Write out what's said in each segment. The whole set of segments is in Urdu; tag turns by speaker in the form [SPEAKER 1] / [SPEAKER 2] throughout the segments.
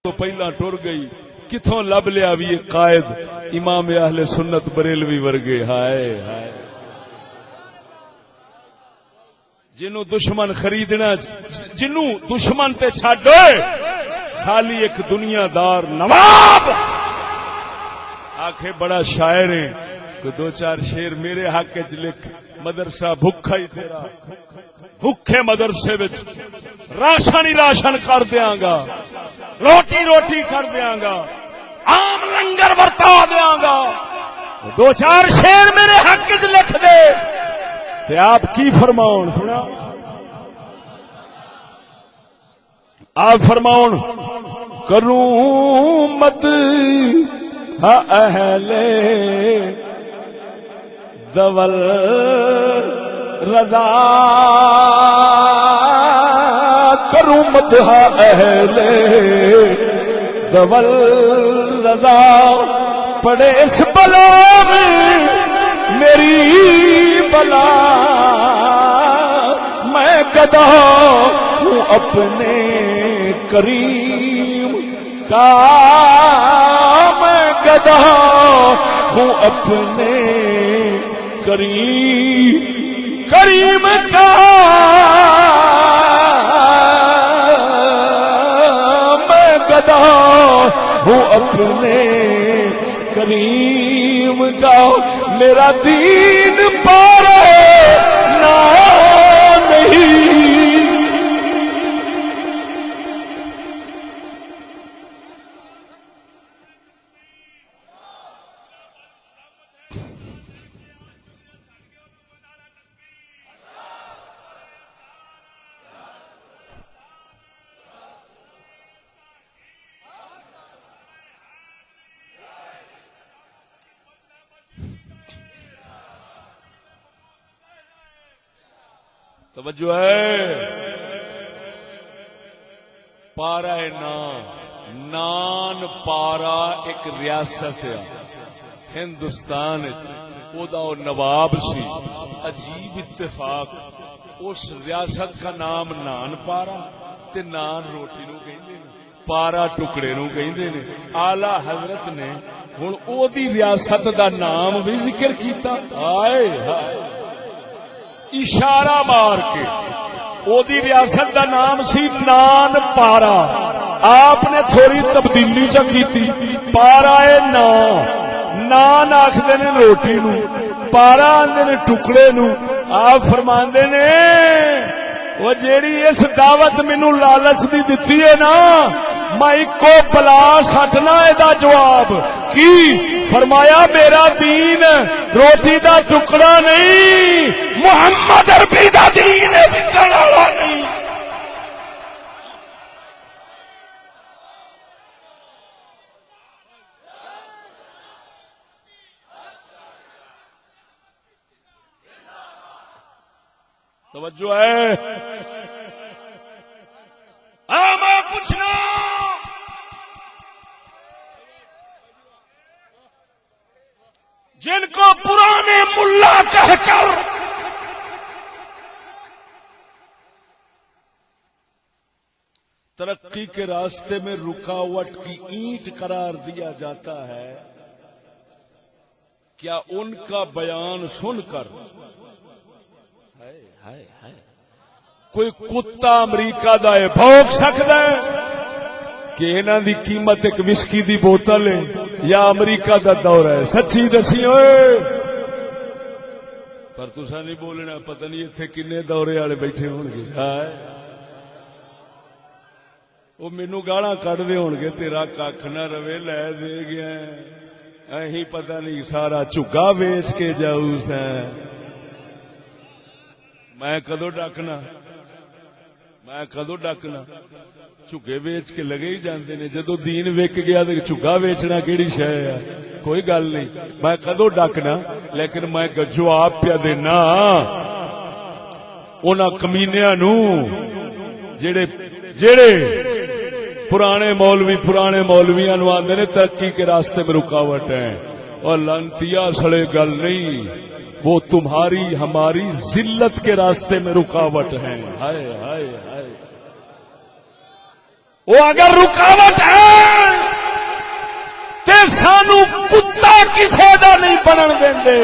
[SPEAKER 1] تو پہلا ٹر گئی کتوں لب لیا بھی قائد امام اہل سنت بریلوی ورگے ہائے ہائے جنوں دشمن خریدنا جنوں دشمن تے چھڈ خالی ایک دنیا دار نواب آکھے بڑا شاعر ہے کوئی دو چار شیر میرے حق وچ لکھ مدرسہ بھکھا ہی تیرا بھکھے مدرسے وچ راشن ہی راشن کر دیاں گا روٹی روٹی کر دیاں گا عام لنگر ورتا دیاں گا دو چار شیر میرے حق وچ لکھ دے تے آپ کی فرماؤن سنا آپ فرماؤن کروں مت ہا اہل دول رضا کروں مت ہا اہل دول رضا پڑے اس بلا میں میری بلا میں گدا ہوں اپنے کریم کا میں گدا ہوں اپنے کریم کا میں گدا ہوں اپنے کریم کا میرا دین پارے نہ نہیں توجہ ہے پارا نان پارا ایک ریاست ہے ہندوستان او دا نواب سی عجیب اتفاق اس ریاست کا نام نان پارا تے نان روٹی نو کہندے نے پارا ٹکڑے نو کہندے نے اعلی حضرت نے ہن او دی ریاست دا نام بھی ذکر کیتا ہائے ہائے اشارہ مار کے او دی ریاست دا نام سی نان پارا آپ نے تھوڑی تبدیلی چا کیتی پارا اے نان آکھدے نے روٹی نو پارا آندے نے ٹکڑے نو آپ فرماندے نے وہ جیڑی اس دعوت مینوں لالچ دی دتی ہے نا میں اکو بلا سٹنا اے دا جواب کی فرمایا میرا دین روٹی دا ٹکڑا نہیں محمد عربی دا دین وکن والا نہیں توجہ ہے میں پوچھنا جن کو پرانے ملا کہہ کر ترقی کے راستے میں رکاوٹ کی اینٹ قرار دیا جاتا ہے کیا ان کا بیان سن کر کوئی کتا امریکہ دا ہے بھونک سکتا ہے کہ انہاں دی قیمت ایک وسکی دی بوتل ہے یا امریکہ دا دورہ ہے سچی دسی ہوئے پر تسا نہیں بولنا پتہ نہیں ایتھے کنے دورے والے بیٹھے ہون گے وہ مینوں گالاں کڈ دے ہون گے تیرا ککھ نہ روے لے دے گیا اہیں پتہ نہیں سارا جھگا ویچ کے جاؤ سیں میں کدو ڈکنا جھگے ویچ کے لگے ہی جاندے نے جدو دین وک گیا تو جھگا ویچنا کیڑی شے ہے کوئی گل نہیں میں کدو ڈکنا لیکن میں جواب پیا دینا انہاں کمینیاں نو جڑے پرانے مولویاں نو آندے نے ترقی کے راستے میں رکاوٹ ہے اور لانتیا سڑے گل نہیں وہ تمہاری ہماری ذلت کے راستے میں رکاوٹ ہیں ہائے ہائے ہائے وہ اگر رکاوٹ ہے سانو کتا کسے دا نہیں بنن دیندے.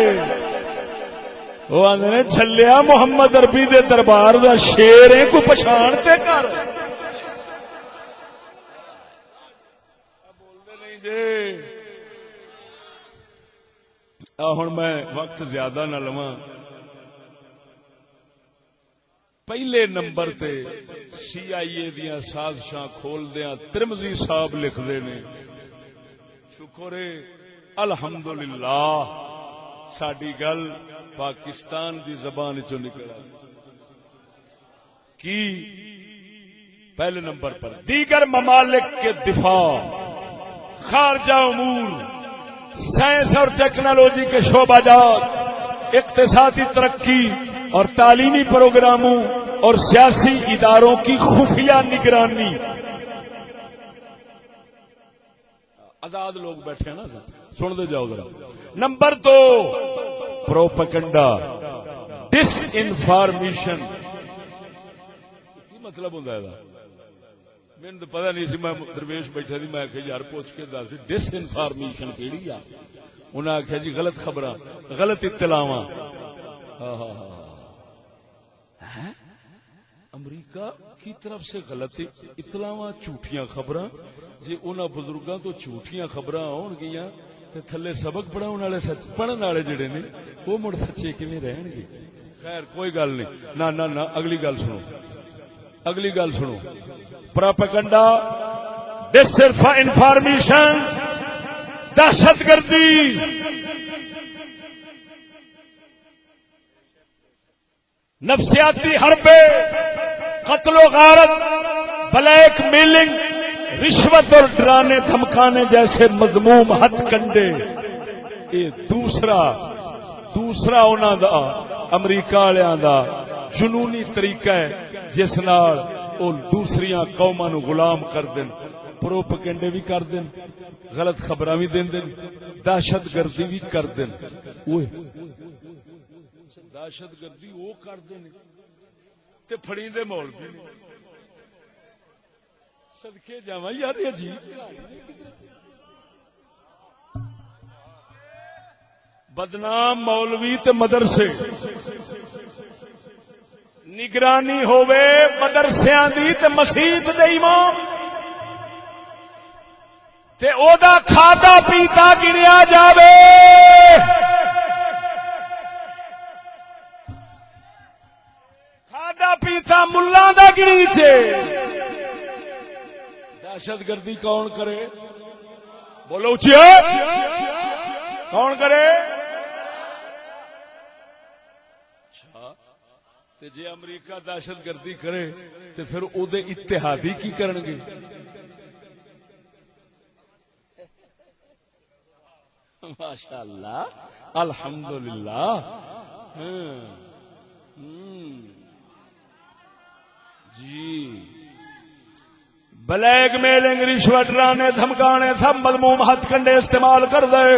[SPEAKER 1] وہ آندے نے چھلیا محمد عربی دے دربار دا شیر ہے کو پچھان تے کر. بولدے نہیں جی. ہن میں وقت زیادہ نہ لواں. پہلے نمبر تے CIA دیاں سازشاں کھول دیاں ترمذی صاحب لکھ دے نے شکر ہے الحمدللہ ساڈی گل پاکستان دی زبان چوں نکل آئی. کی پہلے نمبر پر دیگر ممالک کے دفاع، خارجہ امور، سائنس اور ٹیکنالوجی کے شعبہ جات، اقتصادی ترقی اور تعلیمی پروگراموں اور سیاسی اداروں کی خفیہ نگرانی. آزاد لوگ بیٹھے ہیں نا، سن دے جاؤ ذرا. نمبر 2 پروپیگنڈا، ڈس انفارمیشن. کی مطلب ہوندا ہے؟ مینوں تو پتہ نہیں سی. میں درویش بیٹھا سی، میں کہ یار پوچھ کے دس ڈس انفارمیشن کیڑی آ. انہاں آخیا جی غلط خبراں، غلط اطلاعاں. امریکہ کی طرف سے غلط اطلاعاں، جھوٹیاں خبراں. جی انہاں بزرگاں تو جھوٹیاں خبراں ہون گیاں تے تھلے سبق پڑھاون والے سچ پڑھن والے جڑے نے وہ مڑ سچے کیویں رہن گے؟ خیر کوئی گل نہیں. نہ نہ نہ اگلی گل سنو، اگلی گل سنو. پروپیگنڈا، ڈس انفارمیشن، دہشت گردی، نفسیاتی حربے، قتل و غارت، بلیک میلنگ، رشوت اور ڈرانے دھمکانے جیسے مذموم ہتھ کنڈے. یہ دوسرا انہاں دا امریکہ والیاں دا جنونی طریقہ ہے جس نال او دوسریاں قوماں نو غلام کر دین. پروپیگنڈے بھی کر دین، غلط خبراں بھی دین، دہشت گردی بھی کر دین. اوئے دہشت گردی وہ کرتے ہیں تے پھڑیندے مولوی نے. صدقے جاواں یار عجیب بدنام مولوی تے مدرسے. نگرانی ہووے مدرسیاں دی تے مسجد دے امام تے او دا کھادا پیتا گنیا جاوے. پیتا ملا دا گری چے. دہشت گردی کون کرے؟ بولو اچھی کون کرے؟ اچھا تے جے امریکہ دہشت گردی کرے تے پھر او دے اتحادی کی کرن گے؟ ماشاءاللہ الحمدللہ. جی بلیک میلنگ، رشوت، ڈرانے دھمکانے سب مذموم ہتھ کنڈے استعمال کر دے.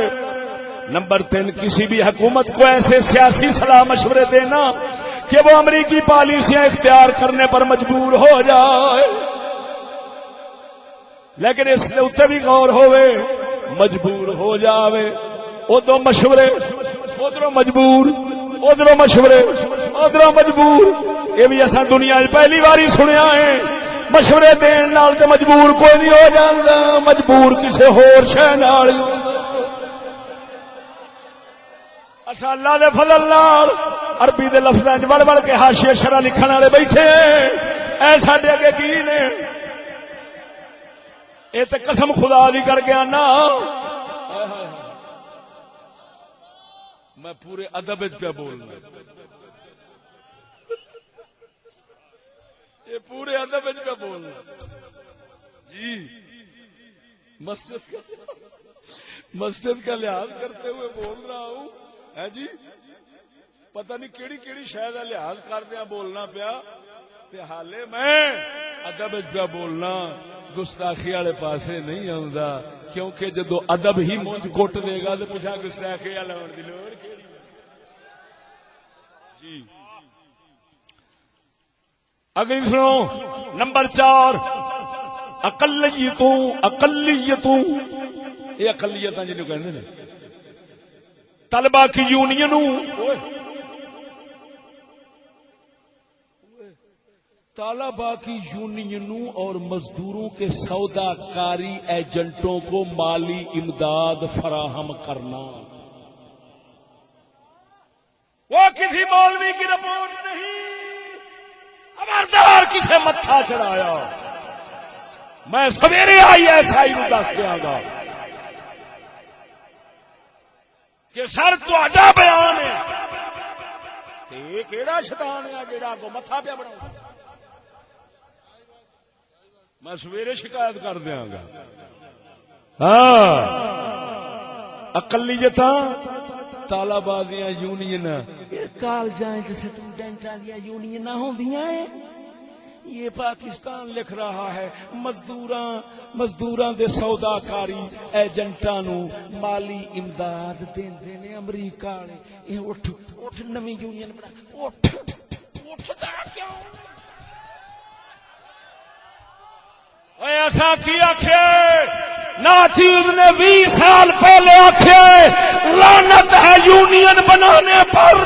[SPEAKER 1] نمبر 3 کسی بھی حکومت کو ایسے سیاسی صلاح مشورے دینا کہ وہ امریکی پالیسیاں اختیار کرنے پر مجبور ہو جائے، لیکن اس نے اتنے بھی غور ہوئے مجبور ہو جاوے. ادھر مشورے ادھر مجبور، ادھر مشورے ادھر مجبور. یہ بھی اصا دنیا پہلی باری سنیا ہے. مشورے دین نال تے مجبور کوئی نہیں ہو جاندا، مجبور کسے ہور شے نال. اصا اللہ دے فضل نال عربی دے لفظاں وچ وڑ وڑ کے حاشیہ شرح لکھن والے بیٹھے اے ساڈے اگے کی نے. اے تے قسم خدا دی کر کے آنا میں پورے ادب وچ پہ بولنا. یہ پورے ادب وچ پہ بولنا. جی مسجد کا لحاظ کرتے ہوئے بول رہا ہوں. ہے جی پتہ نہیں کیڑی کیڑی شاید لحاظ کردیا بولنا پیا. حالے میں ادب وچ پہ بولنا، گستاخی والے پاسے نہیں آوندا، کیونکہ جدو ادب ہی مونج کٹ دے گا تو پچھا گستاخی والے ہونے دی لوڑ کیڑی. جی اگلی سنو. نمبر 4 اقلیتوں یہ اقلیت جنہوں کہتے ہیں طلبا کی یونین طلبا کی یونینوں اور مزدوروں کے سودا کاری ایجنٹوں کو مالی امداد فراہم کرنا وہ کسی مولوی کی رپورٹ نہیں، خبردار کسے متھا چڑھایا میں سویرے آئی ایسا ہی دس دیا گا کہ سر تہاڈا بیان ہے یہ کیڑا شیطان ہے جڑا کو متھا پیا بنا، میں سویرے شکایت کر دیا گا۔ ہاں اقلیتاں طالباں دیاں یونین کالجاں وچ سٹوڈنٹاں دیاں یونین ہوندیاں ہیں، یہ پاکستان لکھ رہا ہے مزدوراں دے سودا کاری ایجنٹاں نو مالی امداد دیندے نے امریکہ والے۔ اے اٹھ نویں یونین بنا اٹھدا کیوں؟ اے ایسا کی آکھے ناچیز نے 20 سال پہلے آکھے لعنت ہے یونین بنانے پر،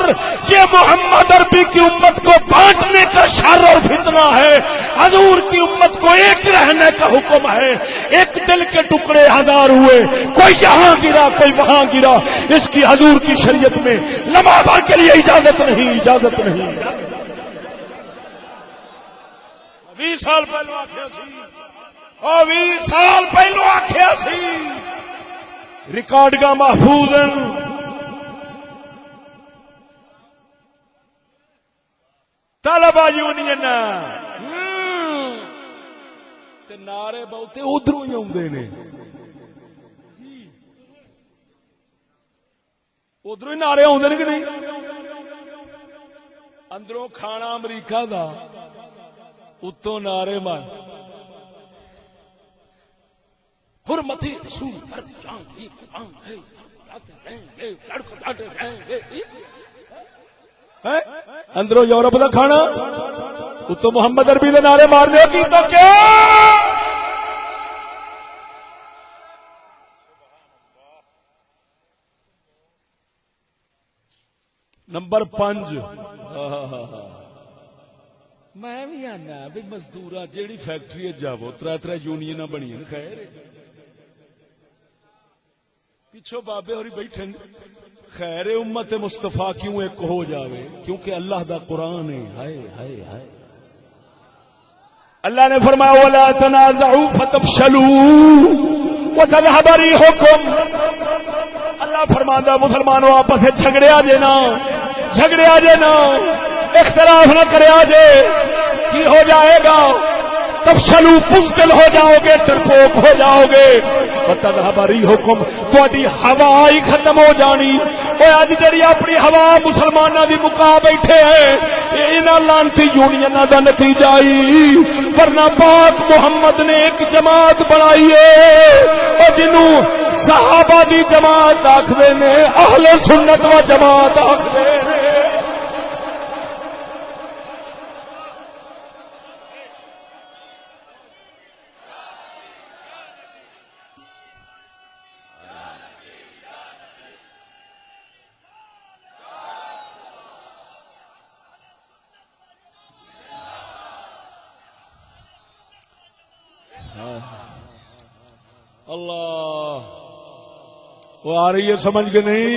[SPEAKER 1] یہ محمد عربی کی امت کو بانٹنے کا شر اور فتنہ ہے، حضور کی امت کو ایک رہنے کا حکم ہے، ایک دل کے ٹکڑے 1000 ہوئے، کوئی یہاں گرا کوئی وہاں گرا، اس کی حضور کی شریعت میں لمحہ بھر کے لیے اجازت نہیں۔ 20 سال پہلے آکھیا سی، 20 سال پہلو آخیا سی، ریکارڈ کا محفوظ طلبا یونین نعرے بہتے ادھروں ہی آدھے نے، ادھروں ہی نعرے آدھے کہ نہیں؟ اندروں کھانا امریکہ دا اتوں نعرے مار حرمتی رسول ہر جان کی قرآن ہے، اندروں یورپ دا کھانا اتوں محمد عربی دے نعرے مارنے کی تو کیا؟ نمبر 5 میں بھی آنا بھی مزدور جیڑی فیکٹری جاو 3 یونین بنی خیر پیچھو بابے ہوری بیٹھے خیر امت مصطفیٰ کیوں ایک ہو جاوے، کیونکہ اللہ دا قرآن ہے۔ ہائے ہائے ہائے، اللہ نے فرمایا وَلَا تَنَازَعُوا فَتَفْشَلُوا وَتَذْهَبَ رِيحُكُمْ، اللہ فرماندا مسلمانوں آپس میں جھگڑیا جے نا اختلاف نہ کریا جے، کی ہو جائے گا؟ تفشلوا، بزدل ہو جاؤ گے، ڈرپوک ہو جاؤ گے، وَتَذْهَبَ رِيحُكُمْ، تہاڈی ہوا ہی ختم ہو جانی۔ اے اج جڑی اپنی ہوا مسلماناں دی مکا بیٹھے ہیں، انہاں لعنتی یونیناں دا نتیجہ ہی، ورنہ پاک محمد نے ایک جماعت بنائی ہے اور جنوں صحابہ دی جماعت آکھدے نے، اہل سنت و جماعت آکھدے نے۔ اللہ وہ آ رہی ہے سمجھ کے نہیں؟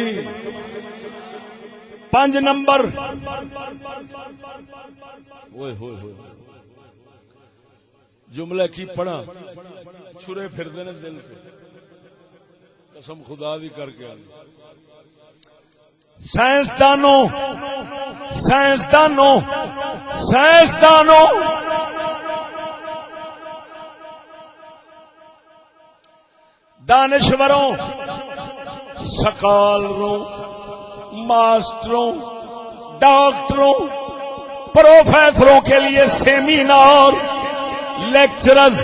[SPEAKER 1] 5 نمبر جملے کی پڑھا چھرے پھر دینے دل سے، قسم خدا دی کر کے سائنسدانوں دانشوروں، سکالروں، ماسٹروں، ڈاکٹروں، پروفیسروں کے لیے سیمینار، لیکچرز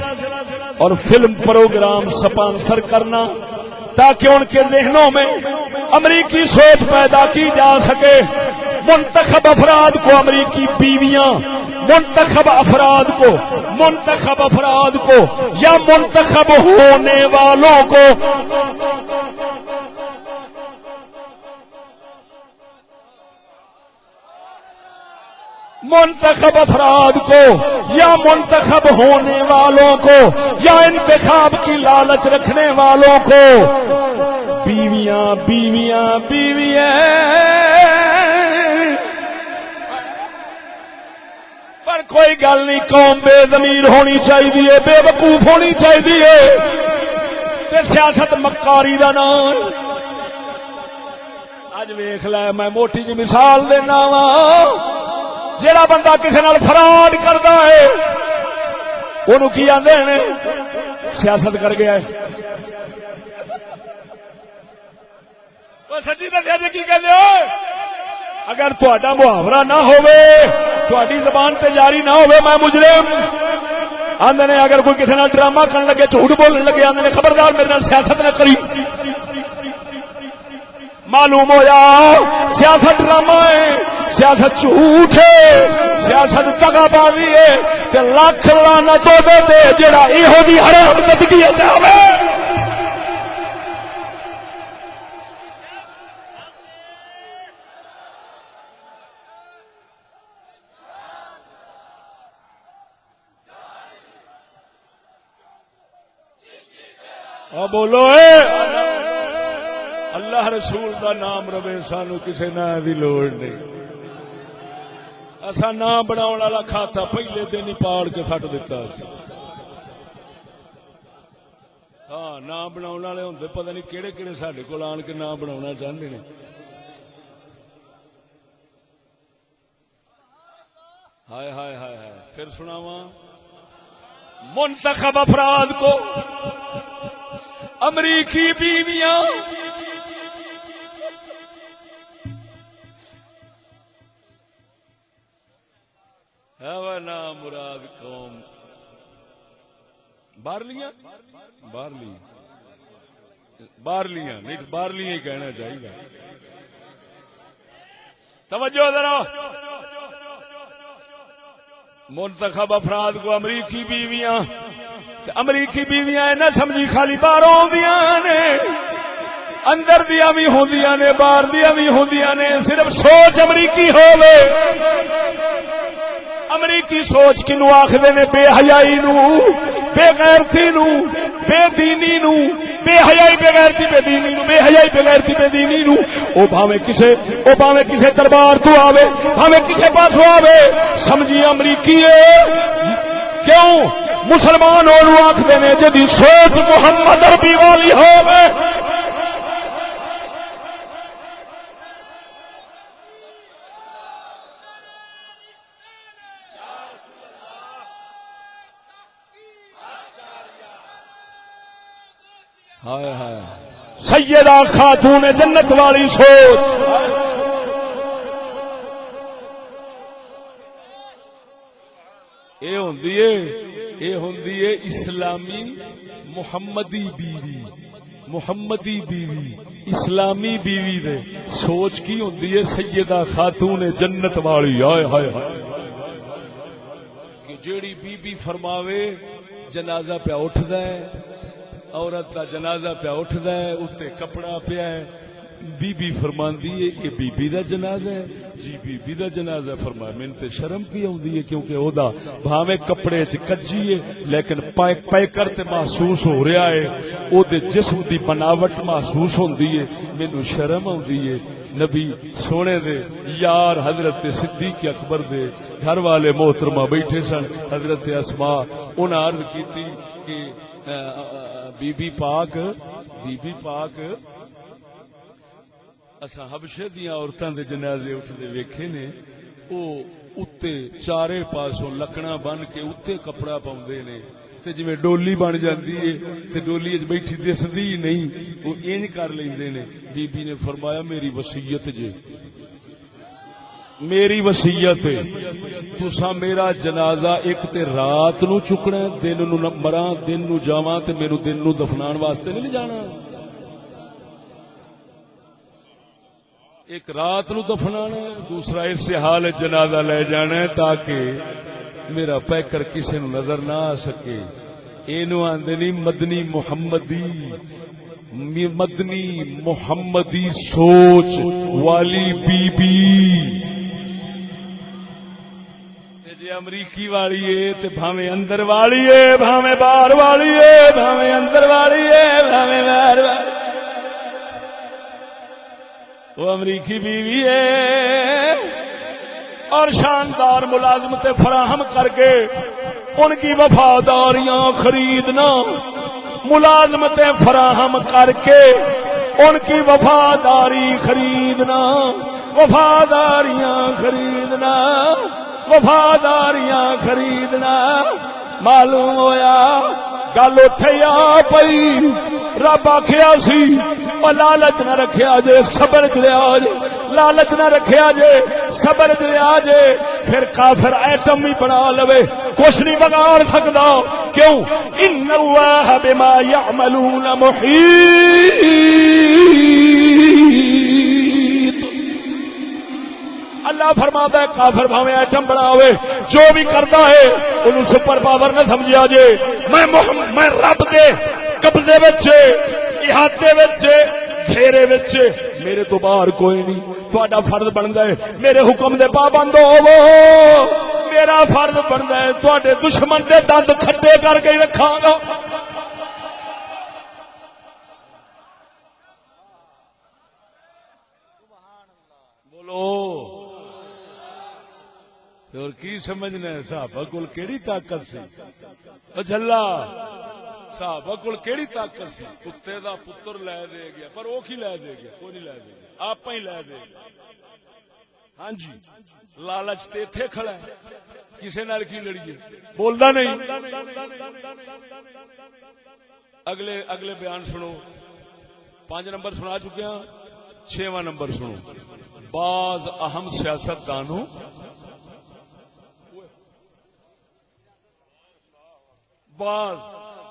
[SPEAKER 1] اور فلم پروگرام سپانسر کرنا تاکہ ان کے ذہنوں میں امریکی سوچ پیدا کی جا سکے۔ منتخب افراد کو امریکی بیویاں، منتخب افراد کو یا منتخب ہونے والوں کو منتخب افراد کو یا منتخب ہونے والوں کو یا انتخاب کی لالچ رکھنے والوں کو بیویاں بیویاں بیویاں پر کوئی گل نہیں، قوم بے ضمیر ہونی چاہیے، بے وقوف ہونی چاہیے تے سیاست مکاری دا نام۔ اج ویکھ لے میں موٹی جی مثال دینا وا، جیڑا بندہ کسی نال فراڈ کردا ہے اونوں کی آندے نے؟ سیاست کر گیا ہے۔ او سچی دسیا جی کی کہندے ہو؟ اگر تہاڈا محاورہ نہ ہوئے، تہاڈی زبان تے جاری نہ ہوئے میں مجرم، آندے نے اگر کوئی کسی نال ڈرامہ کرن لگے، جھوٹ بولن لگے، آندے نے خبردار میرے نال سیاست نہ کری۔ معلوم ہویا سیاست ڈرامہ ہے، سیاست جھوٹ ہے، سیاست دغا بازی ہے، تے لاکھ لعنت دے تے جڑا ایہو جی حرام زندگی چاہے۔ بولو اے اللہ رسول دا نام رہے، سانو کسی نام دی لوڑ نہیں۔ اسا نام بناؤن والا کھاتا پہلے دن ہی پاڑ کے سٹ دیتا۔ ہاں نام بناؤن والے ہوندے پتہ نہیں کیڑے کیڑے ساڈے کول آن کے نام بناونا چاہندے نے۔ ہائے ہائے ہائے ہائے، پھر سناواں۔ منتخب افراد کو امریکی بیویاں نام مراد قوم باہرلیاں نہیں باہرلیاں ہی کہنا چاہیے۔ توجہ ذرا، منتخب افراد کو امریکی بیویاں، امریکی بیویاں نہ سمجھی خالی باہروں ہوندیاں نے، اندر دیا بھی ہوندیاں نے، باہر دیا بھی ہوندیاں نے، صرف سوچ امریکی ہووے۔ امریکی سوچ کنو آکھدے نے؟ بے حیائی نو، بے غیرتی نو، بے دینی نو، بے حیائی بے غیرتی بے دینی نو، بے حیائی بے غیرتی بے دینی نو۔ او بھاویں کسے دربار تو آوے، بھاویں کسے پاسوں آوے، سمجھی امریکی ہے۔ کیوں؟ مسلمان اور آکھدے نے جدی سوچ محمد عربی والی ہووے۔ ہائے ہائے، سیدہ خاتون جنت والی سوچ۔ یہ ہوندی ہے اسلامی محمدی بیوی، محمدی بیوی اسلامی بیوی دے سوچ کی ہوندی ہے سیدہ خاتون جنت والی۔ ہائے ہائے ہائے، کہ جیڑی بی بی فرماوے جنازہ پہ اٹھدا ہے، عورت کا جنازہ پہ اٹھدا ہے، اتے کپڑا پیا ہے، بی بی فرماندی ہے یہ بی بی دا جنازہ ہے جی، بی بی دا جنازہ۔ فرمایا میں تے شرم بھی آوندی ہے کیونکہ او دا بھاویں کپڑے چ کجی ہے لیکن پیکر تے محسوس ہو رہا ہے، او دے جسم دی بناوٹ محسوس ہوندی ہے، مینوں شرم آوندی ہے۔ نبی سونے دے یار حضرت صدیق اکبر دے گھر والے محترمہ بیٹھے سن، حضرت اسماء، انہاں عرض کیتی کہ بی بی پاک اساں حبشے دیاں عورتاں دے جنازے اٹھدے ویکھے نے، او اتے چارے پاسوں لکڑاں بن کے اتے کپڑا پاؤندے نے، تے جویں ڈولی بن جاندی ہے تے ڈولی وچ بیٹھی دسدی نہیں، او انج کر لیندے نے۔ بی بی نے فرمایا میری وصیت جے، میری وصیت ہے تساں میرا جنازہ ایک تے رات نو چکنا، دن نو مراں، دن نو جاواں تے میرے دن نو دفنان واسطے نہیں جانا، ایک رات نو دفنانا ہے، دوسرا اس حال جنازہ لے جانا ہے تاکہ میرا پیکر کسی نو نظر نہ آ سکے۔ اینو آندے نہیں مدنی محمدی سوچ والی بی بی۔ امریکی والی ہے تے بھاویں اندر والی ہے بھاویں باہر والی ہے بھاویں اندر والی ہے بھاویں باہر والی وہ امریکی بیوی ہے اور شاندار ملازمتیں فراہم کر کے ان کی وفاداریاں خریدنا ملازمتیں فراہم کر کے ان کی وفاداری خریدنا وفاداریاں خریدنا وفاداریاں خریدنا معلوم ہویا گل اوتھے آ پئی رب آکھیا سی لالچ نہ رکھیا جے صبر چ لیا جے لالچ نہ رکھیا جے صبر چ لیا جے پھر کافر ایٹم بھی بنا لوے کچھ نہیں بگاڑ سکدا کیوں ان اللہ بما یعملون محیط اللہ فرماتا ہے کافر بھاویں ایٹم بناوے جو بھی کرتا ہے انہوں سپر پاور نہ سمجھیا جے میں رب دے قبضے وچ احاطے وچ گھیرے وچ میرے تو باہر کوئی نہیں تہاڈا فرض بندا ہے میرے حکم دے پابند ہوو میرا فرض بندا ہے تہاڈے دشمن دے دند کھٹے کر کے رکھاں گا بولو اور کی سمجھنا ہے صحابہ کول کیڑی طاقت سی اجلا صحابہ کول کیڑی طاقت سی کتے دا پتر لے دے گیا پر وہ کی لے دے گیا کوئی نہیں لے دے گیا آپ ہی لے دے گیا ہاں جی لالچ تے ایتھے کھڑا ہے کسے نال کی لڑیے بولدا نہیں اگلے بیان سنو 5 نمبر سنا چکے ہیں 6واں نمبر سنو بعض اہم سیاستدانوں بعض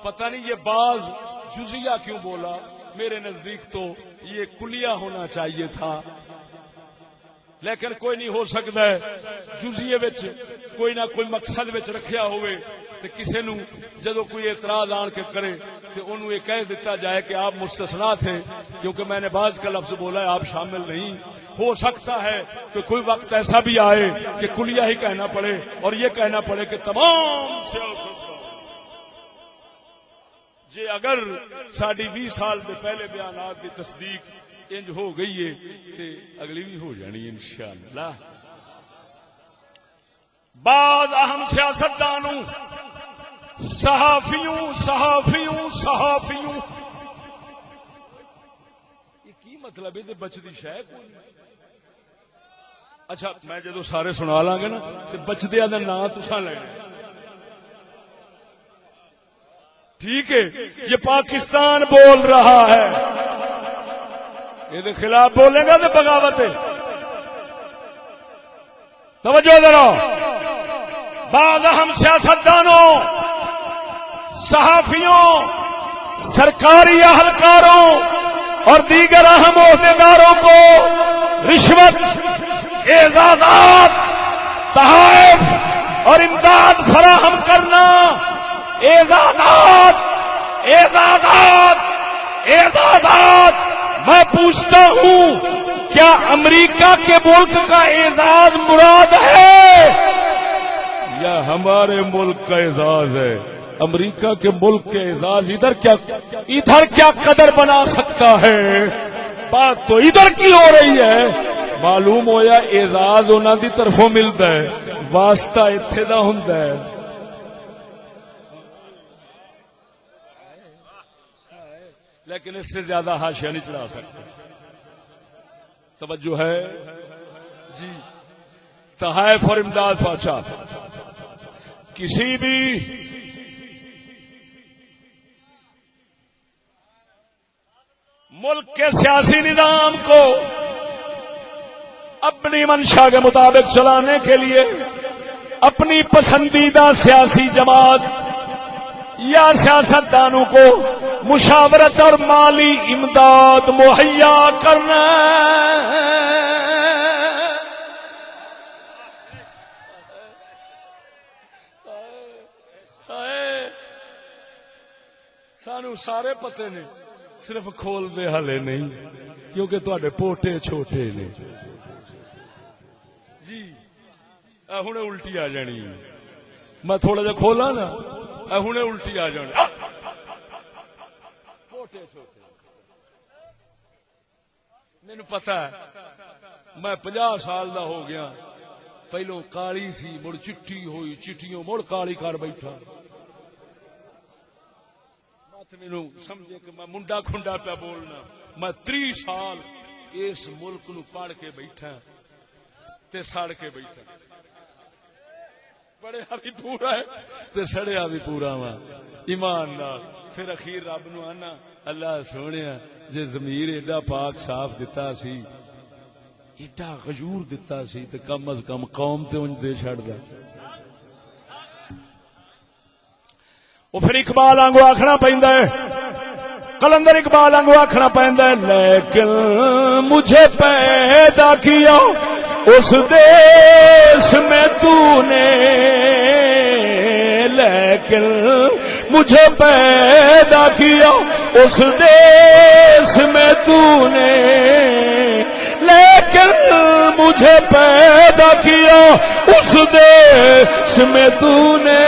[SPEAKER 1] پتہ نہیں یہ بعض جزیہ کیوں بولا میرے نزدیک تو یہ کلیہ ہونا چاہیے تھا لیکن کوئی نہیں ہو سکتا ہے جزیے وچ کوئی نہ کوئی مقصد وچ رکھیا ہوئے تے کسے نو جدو کوئی اعتراض آن کے کرے تے انہوں یہ کہہ دیتا جائے کہ آپ مستثنا تھے کیونکہ میں نے بعض کا لفظ بولا ہے آپ شامل نہیں ہو سکتا ہے کہ کوئی وقت ایسا بھی آئے کہ کلیہ ہی کہنا پڑے اور یہ کہنا پڑے کہ تمام سیاست جے اگر ساڑھی 20 سال دے پہلے بیانات کی تصدیق انج ہو گئی ہے تے اگلی بھی ہو جانی انشاءاللہ بعض اہم سیاستدانوں صحافیوں یہ کی مطلب ہے بچتی شے کوئی اچھا میں جدو سارے سنا لاں گے نا تے بچدیاں دا نام تساں لینا ٹھیک ہے یہ پاکستان بول رہا ہے یہ خلاف بولے گا تو بغاوت ہے توجہ ذرا بعض اہم سیاستدانوں صحافیوں سرکاری اہلکاروں اور دیگر اہم عہدیداروں کو رشوت اعزازات تحائف اور امداد فراہم کرنا اعزازات میں پوچھتا ہوں کیا امریکہ کے ملک کا اعزاز مراد ہے یا ہمارے ملک کا اعزاز ہے امریکہ کے ملک کے اعزاز ادھر کیا قدر بنا سکتا ہے بات تو ادھر کی ہو رہی ہے معلوم ہویا اعزاز انہاں دی طرفوں ملتا ہے واسطہ ایتھے دا ہوندا ہے لیکن اس سے زیادہ حاشیہ نہیں چڑھا سکتے توجہ ہے جی تحائف اور امداد پہنچا کسی بھی ملک کے سیاسی نظام کو اپنی منشا کے مطابق چلانے کے لیے اپنی پسندیدہ سیاسی جماعت یا سیاستدانوں کو مشاورت اور مالی امداد مہیا کرنا سانو سارے پتے نے صرف کھول دے ہلے نہیں کیونکہ تواڈے پوٹے چھوٹے نے جی ہن الٹی آ جانی میں تھوڑا جا کھولا نا ہنے الٹی آ جان مینو پتا ہے میں 50 سال دا ہو گیا پہلو کالی سی مڑ چٹی ہوئی چٹیوں مڑ کالی کر بیٹھا مت مینو سمجھے کہ میں منڈا کھنڈا پہ بولنا میں 30 سال اس ملک نو پڑھ کے بیٹھا تے سڑ کے بیٹھا پڑھیا بھی پورا ہے تے سڑیا بھی پورا وا ایمان نال پھر اخیر رب نو آنا اللہ سونیا جے ضمیر ایڈا پاک صاف دتا سی ایڈا غیور دتا سی تے کم از کم قوم تے انج دے چھڑدا او پھر اقبال آنگو آکھنا پیندا ہے قلندر اقبال آنگو آکھنا پیندا ہے لیکن مجھے پیدا کیا اس دیس میں تو نے لیکن مجھے پیدا کیا اس دیس میں تو نے لیکن مجھے پیدا کیا اس دیس میں تو نے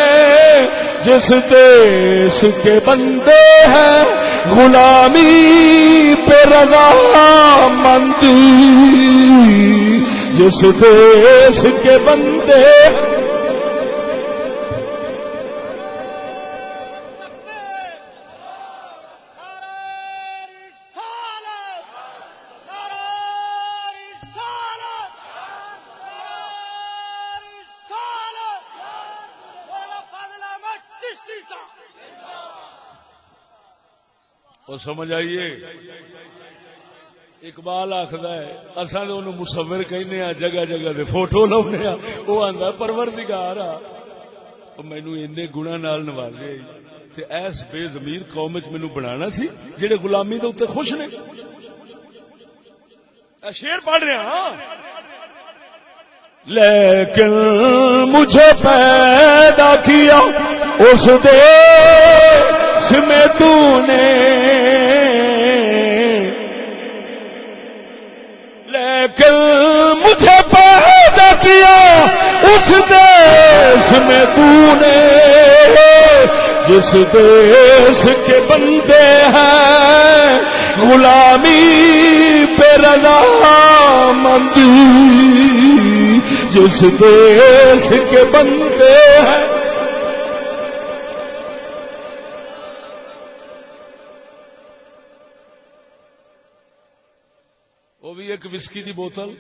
[SPEAKER 1] جس دیس کے بندے ہیں غلامی پہ رضا مندی جس دیس کے بندے سمجھ آئیے اقبال آخد ہے اصا تو انہوں مصور کہنے جگہ جگہ دے فوٹو لاؤنے وہ آندا پروردگار مینو اینے گنا نال نوازے تے ایس بے ضمیر قوم وچ مینو بنانا سی جڑے غلامی دے اوتے خوش نے شعر پڑھ رہے ہاں لیکن مجھے پیدا کیا اس دیس میں تو نے لیکن مجھے پیدا کیا اس دیس میں تو نے جس دیس کے بندے ہیں غلامی پہ رضا مندی جس دیس کے بندے ہیں وہ بھی ایک وسکی دی بوتل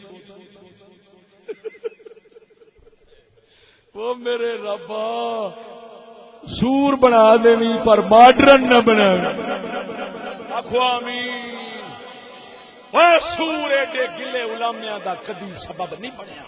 [SPEAKER 1] وہ میرے ربا سور بنا دینی پر ماڈرن نہ بنا آخو آمین وہ سور ایڈے گلے علماء دا کدی سبب نہیں بنیا